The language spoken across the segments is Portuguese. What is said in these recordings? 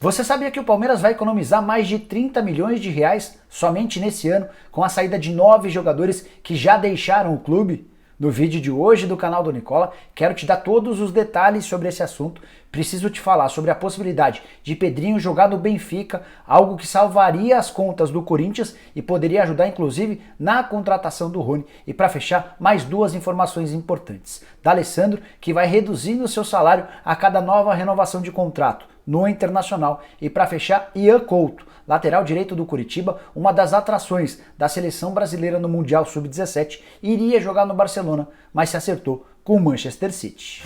Você sabia que o Palmeiras vai economizar mais de 30 milhões de reais somente nesse ano com a saída de 9 jogadores que já deixaram o clube? No vídeo de hoje do canal do Nicola, quero te dar todos os detalhes sobre esse assunto. Preciso te falar sobre a possibilidade de Pedrinho jogar no Benfica, algo que salvaria as contas do Corinthians e poderia ajudar inclusive na contratação do Rony. E para fechar, mais duas informações importantes. D'Alessandro, que vai reduzindo o seu salário a cada nova renovação de contrato no Internacional. E para fechar, Ian Couto, lateral direito do Curitiba, uma das atrações da seleção brasileira no Mundial Sub-17, iria jogar no Barcelona, mas se acertou com o Manchester City.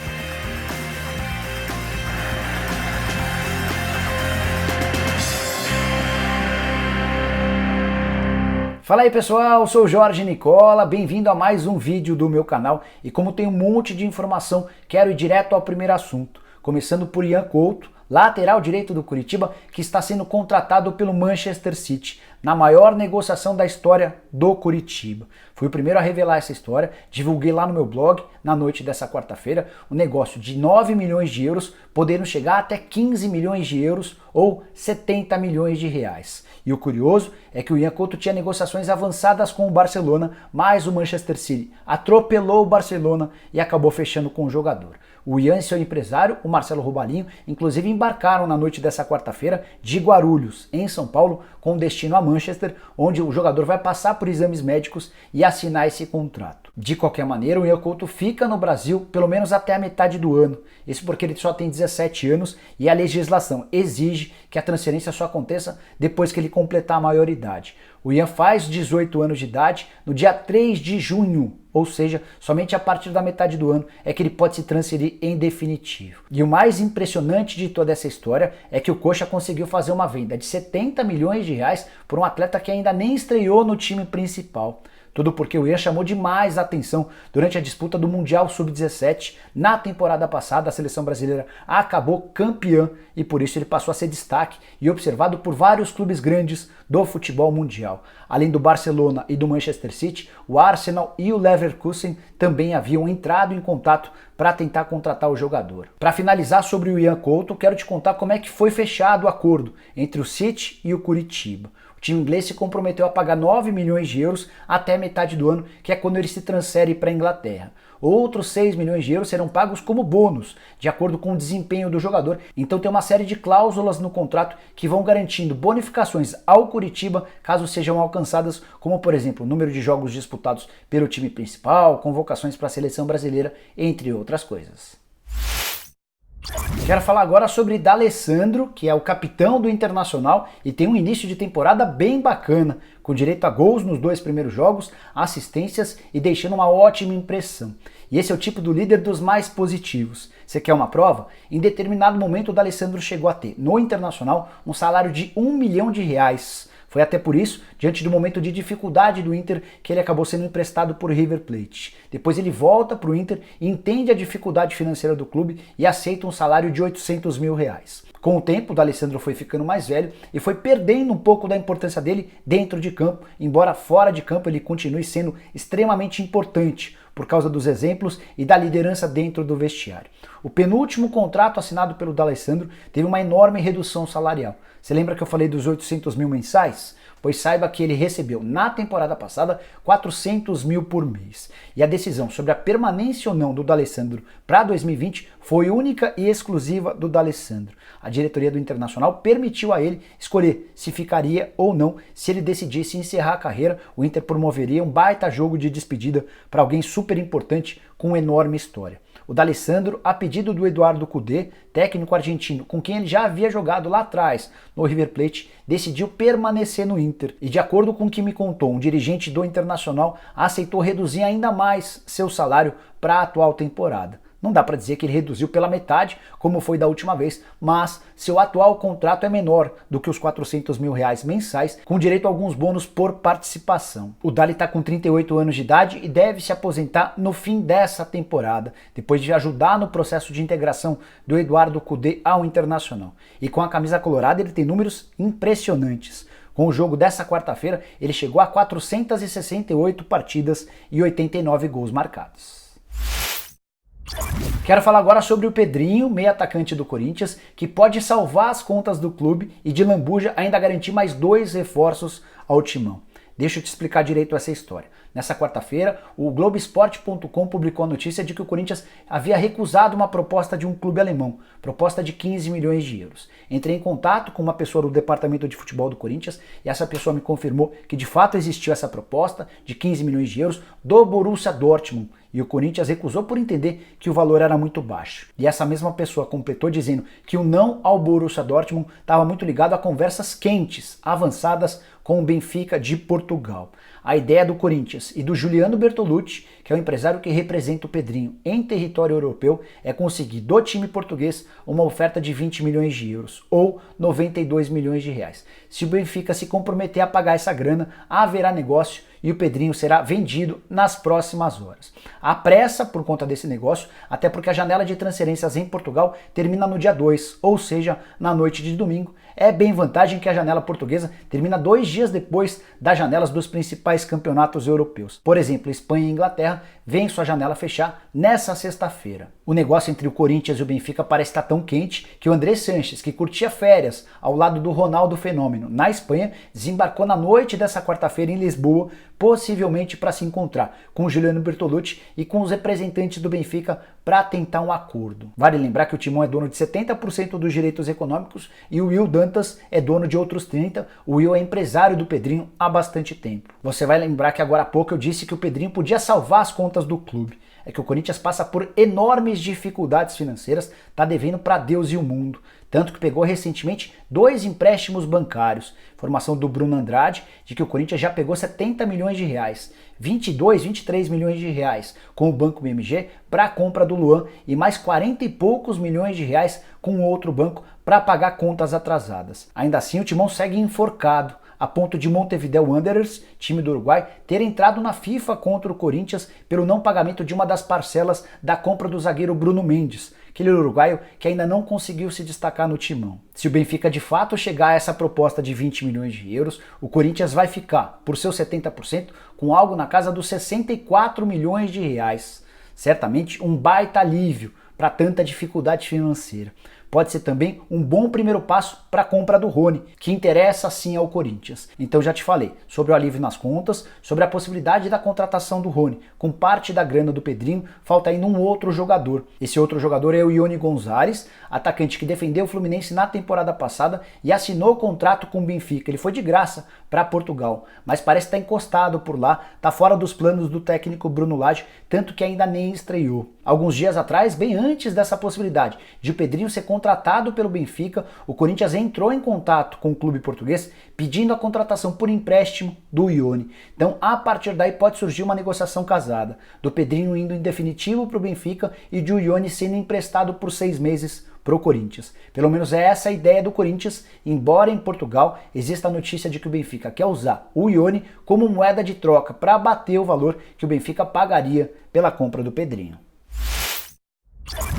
Fala aí pessoal, sou o Jorge Nicola, bem-vindo a mais um vídeo do meu canal e como tem um monte de informação, quero ir direto ao primeiro assunto, começando por Ian Couto, lateral direito do Curitiba, que está sendo contratado pelo Manchester City, na maior negociação da história do Curitiba. Fui o primeiro a revelar essa história, divulguei lá no meu blog, na noite dessa quarta-feira, um negócio de 9 milhões de euros, podendo chegar até 15 milhões de euros ou 70 milhões de reais. E o curioso é que o Ian Couto tinha negociações avançadas com o Barcelona, mas o Manchester City atropelou o Barcelona e acabou fechando com o jogador. O Ian e seu empresário, o Marcelo Robalinho, inclusive embarcaram na noite dessa quarta-feira de Guarulhos, em São Paulo, com destino a Manchester, onde o jogador vai passar por exames médicos e assinar esse contrato. De qualquer maneira, o Ian Couto fica no Brasil pelo menos até a metade do ano. Isso porque ele só tem 17 anos e a legislação exige que a transferência só aconteça depois que ele completar a maioridade. O Ian faz 18 anos de idade no dia 3 de junho, ou seja, somente a partir da metade do ano é que ele pode se transferir em definitivo. E o mais impressionante de toda essa história é que o Coxa conseguiu fazer uma venda de 70 milhões de reais por um atleta que ainda nem estreou no time principal. Tudo porque o Ian chamou demais a atenção durante a disputa do Mundial Sub-17. Na temporada passada, a seleção brasileira acabou campeã e por isso ele passou a ser destaque e observado por vários clubes grandes do futebol mundial. Além do Barcelona e do Manchester City, o Arsenal e o Leverkusen também haviam entrado em contato para tentar contratar o jogador. Para finalizar sobre o Ian Couto, quero te contar como é que foi fechado o acordo entre o City e o Curitiba. O time inglês se comprometeu a pagar 9 milhões de euros até metade do ano, que é quando ele se transfere para a Inglaterra. Outros 6 milhões de euros serão pagos como bônus, de acordo com o desempenho do jogador. Então tem uma série de cláusulas no contrato que vão garantindo bonificações ao Curitiba caso sejam alcançadas, como por exemplo, o número de jogos disputados pelo time principal, convocações para a seleção brasileira, entre outras coisas. Quero falar agora sobre D'Alessandro, que é o capitão do Internacional e tem um início de temporada bem bacana, com direito a gols nos 2 primeiros jogos, assistências e deixando uma ótima impressão. E esse é o tipo do líder dos mais positivos. Você quer uma prova? Em determinado momento o D'Alessandro chegou a ter, no Internacional, um salário de 1 milhão de reais. Foi até por isso, diante do momento de dificuldade do Inter, que ele acabou sendo emprestado por River Plate. Depois ele volta para o Inter, entende a dificuldade financeira do clube e aceita um salário de 800 mil reais. Com o tempo, o D'Alessandro foi ficando mais velho e foi perdendo um pouco da importância dele dentro de campo, embora fora de campo ele continue sendo extremamente importante por causa dos exemplos e da liderança dentro do vestiário. O penúltimo contrato assinado pelo D'Alessandro teve uma enorme redução salarial. Você lembra que eu falei dos 800 mil mensais? Pois saiba que ele recebeu na temporada passada 400 mil por mês. E a decisão sobre a permanência ou não do D'Alessandro para 2020 foi única e exclusiva do D'Alessandro. A diretoria do Internacional permitiu a ele escolher se ficaria ou não. Se ele decidisse encerrar a carreira, o Inter promoveria um baita jogo de despedida para alguém super importante com enorme história. O D'Alessandro, a pedido do Eduardo Cudê, técnico argentino com quem ele já havia jogado lá atrás no River Plate, decidiu permanecer no Inter. E de acordo com o que me contou um dirigente do Internacional, aceitou reduzir ainda mais seu salário para a atual temporada. Não dá para dizer que ele reduziu pela metade, como foi da última vez, mas seu atual contrato é menor do que os 400 mil reais mensais, com direito a alguns bônus por participação. O Dali está com 38 anos de idade e deve se aposentar no fim dessa temporada, depois de ajudar no processo de integração do Eduardo Cudê ao Internacional. E com a camisa colorada ele tem números impressionantes. Com o jogo dessa quarta-feira, ele chegou a 468 partidas e 89 gols marcados. Quero falar agora sobre o Pedrinho, meio atacante do Corinthians, que pode salvar as contas do clube e de lambuja ainda garantir mais 2 reforços ao timão. Deixa eu te explicar direito essa história. Nessa quarta-feira, o Globoesporte.com publicou a notícia de que o Corinthians havia recusado uma proposta de um clube alemão, proposta de 15 milhões de euros. Entrei em contato com uma pessoa do departamento de futebol do Corinthians e essa pessoa me confirmou que de fato existiu essa proposta de 15 milhões de euros do Borussia Dortmund. E o Corinthians recusou por entender que o valor era muito baixo. E essa mesma pessoa completou dizendo que o não ao Borussia Dortmund estava muito ligado a conversas quentes, avançadas com o Benfica de Portugal. A ideia do Corinthians e do Juliano Bertolucci, que é o empresário que representa o Pedrinho em território europeu, é conseguir do time português uma oferta de 20 milhões de euros, ou 92 milhões de reais. Se o Benfica se comprometer a pagar essa grana, haverá negócio e o Pedrinho será vendido nas próximas horas. Há pressa por conta desse negócio, até porque a janela de transferências em Portugal termina no dia 2, ou seja, na noite de domingo. É bem vantagem que a janela portuguesa termina 2 dias depois das janelas dos principais campeonatos europeus. Por exemplo, Espanha e Inglaterra vêm sua janela fechar nessa sexta-feira. O negócio entre o Corinthians e o Benfica parece estar tão quente que o André Sanches, que curtia férias ao lado do Ronaldo Fenômeno na Espanha, desembarcou na noite dessa quarta-feira em Lisboa, possivelmente para se encontrar com o Juliano Bertolucci e com os representantes do Benfica para tentar um acordo. Vale lembrar que o Timão é dono de 70% dos direitos econômicos e o Will Dantas é dono de outros 30%. O Will é empresário do Pedrinho há bastante tempo. Você vai lembrar que agora há pouco eu disse que o Pedrinho podia salvar as contas do clube. É que o Corinthians passa por enormes dificuldades financeiras, está devendo para Deus e o mundo. Tanto que pegou recentemente 2 empréstimos bancários. Informação do Bruno Andrade de que o Corinthians já pegou 70 milhões de reais, 22, 23 milhões de reais com o Banco BMG para a compra do Luan e mais 40 e poucos milhões de reais com outro banco para pagar contas atrasadas. Ainda assim, o Timão segue enforcado, a ponto de Montevideo Wanderers, time do Uruguai, ter entrado na FIFA contra o Corinthians pelo não pagamento de uma das parcelas da compra do zagueiro Bruno Mendes, aquele uruguaio que ainda não conseguiu se destacar no Timão. Se o Benfica de fato chegar a essa proposta de 20 milhões de euros, o Corinthians vai ficar, por seus 70%, com algo na casa dos 64 milhões de reais. Certamente um baita alívio para tanta dificuldade financeira. Pode ser também um bom primeiro passo para a compra do Rony, que interessa sim ao Corinthians. Então já te falei sobre o alívio nas contas, sobre a possibilidade da contratação do Rony. Com parte da grana do Pedrinho, falta ainda um outro jogador. Esse outro jogador é o Iony Gonzalez, atacante que defendeu o Fluminense na temporada passada e assinou o contrato com o Benfica. Ele foi de graça para Portugal, mas parece estar encostado por lá, está fora dos planos do técnico Bruno Lage, tanto que ainda nem estreou. Alguns dias atrás, bem antes dessa possibilidade de o Pedrinho ser contratado pelo Benfica, o Corinthians entrou em contato com o clube português pedindo a contratação por empréstimo do Iony. Então, a partir daí pode surgir uma negociação casada, do Pedrinho indo em definitivo para o Benfica e de o Iony sendo emprestado por 6 meses para o Corinthians. Pelo menos é essa a ideia do Corinthians, embora em Portugal exista a notícia de que o Benfica quer usar o Iony como moeda de troca para abater o valor que o Benfica pagaria pela compra do Pedrinho.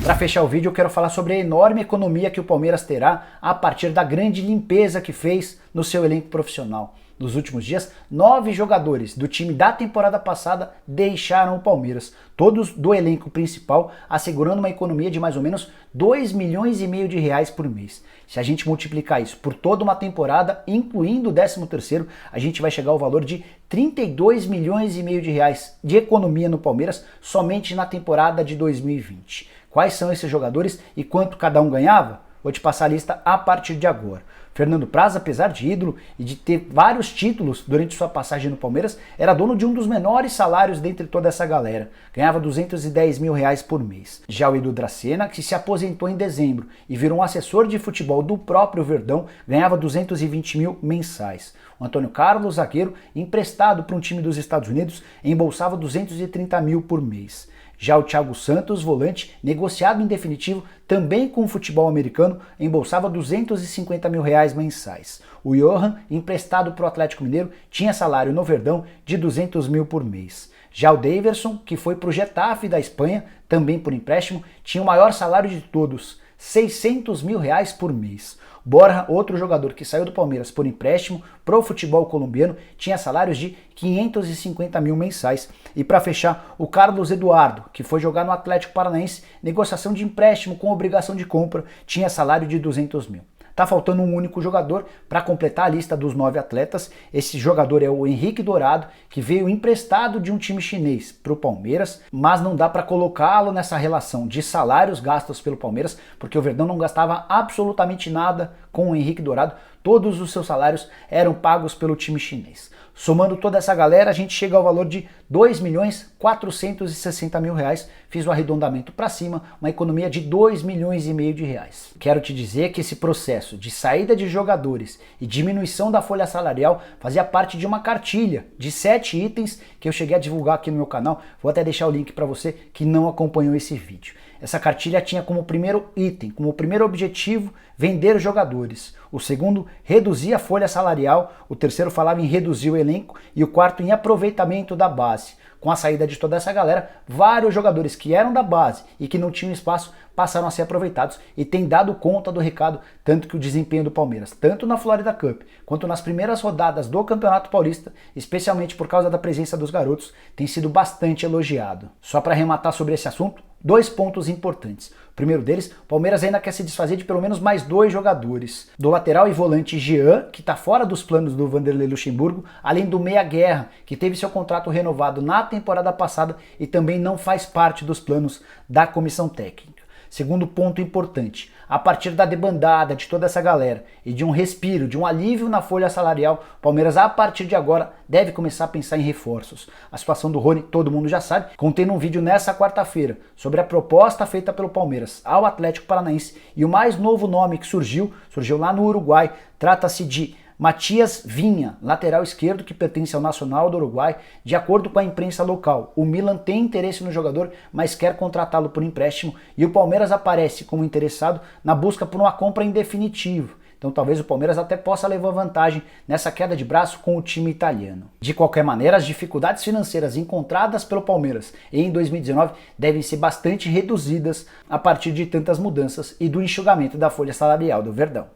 Para fechar o vídeo, eu quero falar sobre a enorme economia que o Palmeiras terá a partir da grande limpeza que fez no seu elenco profissional. Nos últimos dias, 9 jogadores do time da temporada passada deixaram o Palmeiras, todos do elenco principal, assegurando uma economia de mais ou menos 2,5 milhões de reais por mês. Se a gente multiplicar isso por toda uma temporada, incluindo o 13º, a gente vai chegar ao valor de 32,5 milhões de reais de economia no Palmeiras somente na temporada de 2020. Quais são esses jogadores e quanto cada um ganhava? Vou te passar a lista a partir de agora. Fernando Praz, apesar de ídolo e de ter vários títulos durante sua passagem no Palmeiras, era dono de um dos menores salários dentre toda essa galera. Ganhava 210 mil reais por mês. Já o Edu Dracena, que se aposentou em dezembro e virou um assessor de futebol do próprio Verdão, ganhava 220 mil mensais. O Antônio Carlos, zagueiro, emprestado para um time dos Estados Unidos, embolsava 230 mil por mês. Já o Thiago Santos, volante, negociado em definitivo também com o futebol americano, embolsava 250 mil reais mensais. O Johan, emprestado para o Atlético Mineiro, tinha salário no Verdão de 200 mil por mês. Já o Daverson, que foi para o Getafe da Espanha, também por empréstimo, tinha o maior salário de todos, 600 mil reais por mês. Borja, outro jogador que saiu do Palmeiras por empréstimo pro futebol colombiano, tinha salários de 550 mil mensais. E para fechar, o Carlos Eduardo, que foi jogar no Atlético Paranaense, negociação de empréstimo com obrigação de compra, tinha salário de 200 mil. Tá faltando um único jogador para completar a lista dos 9 atletas. Esse jogador é o Henrique Dourado, que veio emprestado de um time chinês para o Palmeiras, mas não dá para colocá-lo nessa relação de salários gastos pelo Palmeiras, porque o Verdão não gastava absolutamente nada com o Henrique Dourado. Todos os seus salários eram pagos pelo time chinês. Somando toda essa galera, a gente chega ao valor de R$ 2.460.000. Fiz o arredondamento para cima, uma economia de R$ 2,5 milhões de reais. Quero te dizer que esse processo de saída de jogadores e diminuição da folha salarial fazia parte de uma cartilha de 7 itens que eu cheguei a divulgar aqui no meu canal. Vou até deixar o link para você que não acompanhou esse vídeo. Essa cartilha tinha como primeiro item, como primeiro objetivo, vender jogadores. O segundo, reduzir a folha salarial. O terceiro falava em reduzir o elenco. E o quarto, em aproveitamento da base. Com a saída de toda essa galera, vários jogadores que eram da base e que não tinham espaço passaram a ser aproveitados e têm dado conta do recado, tanto que o desempenho do Palmeiras, tanto na Florida Cup quanto nas primeiras rodadas do Campeonato Paulista, especialmente por causa da presença dos garotos, tem sido bastante elogiado. Só para arrematar sobre esse assunto, 2 pontos importantes. O primeiro deles, o Palmeiras ainda quer se desfazer de pelo menos mais 2 jogadores. Do lateral e volante Jean, que está fora dos planos do Vanderlei Luxemburgo, além do Meia Guerra, que teve seu contrato renovado na temporada passada e também não faz parte dos planos da comissão técnica. Segundo ponto importante, a partir da debandada de toda essa galera e de um respiro, de um alívio na folha salarial, o Palmeiras a partir de agora deve começar a pensar em reforços. A situação do Rony todo mundo já sabe, contém um vídeo nessa quarta-feira sobre a proposta feita pelo Palmeiras ao Atlético Paranaense e o mais novo nome que surgiu lá no Uruguai, trata-se de Matias Vinha, lateral esquerdo que pertence ao Nacional do Uruguai. De acordo com a imprensa local, o Milan tem interesse no jogador, mas quer contratá-lo por empréstimo e o Palmeiras aparece como interessado na busca por uma compra em definitivo. Então talvez o Palmeiras até possa levar vantagem nessa queda de braço com o time italiano. De qualquer maneira, as dificuldades financeiras encontradas pelo Palmeiras em 2019 devem ser bastante reduzidas a partir de tantas mudanças e do enxugamento da folha salarial do Verdão.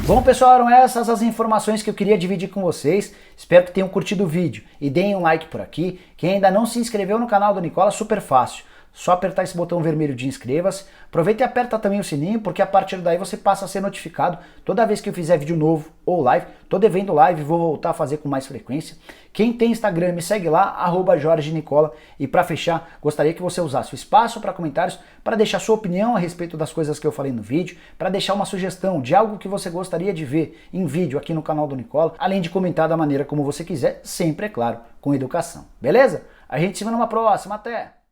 Bom pessoal, eram essas as informações que eu queria dividir com vocês. Espero que tenham curtido o vídeo e deem um like por aqui. Quem ainda não se inscreveu no canal do Nicola, super fácil. Só apertar esse botão vermelho de inscreva-se. Aproveita e aperta também o sininho, porque a partir daí você passa a ser notificado toda vez que eu fizer vídeo novo ou live. Tô devendo live, vou voltar a fazer com mais frequência. Quem tem Instagram, me segue lá, @JorgeNicola. E para fechar, gostaria que você usasse o espaço para comentários para deixar sua opinião a respeito das coisas que eu falei no vídeo, para deixar uma sugestão de algo que você gostaria de ver em vídeo aqui no canal do Nicola, além de comentar da maneira como você quiser, sempre, é claro, com educação. Beleza? A gente se vê numa próxima. Até!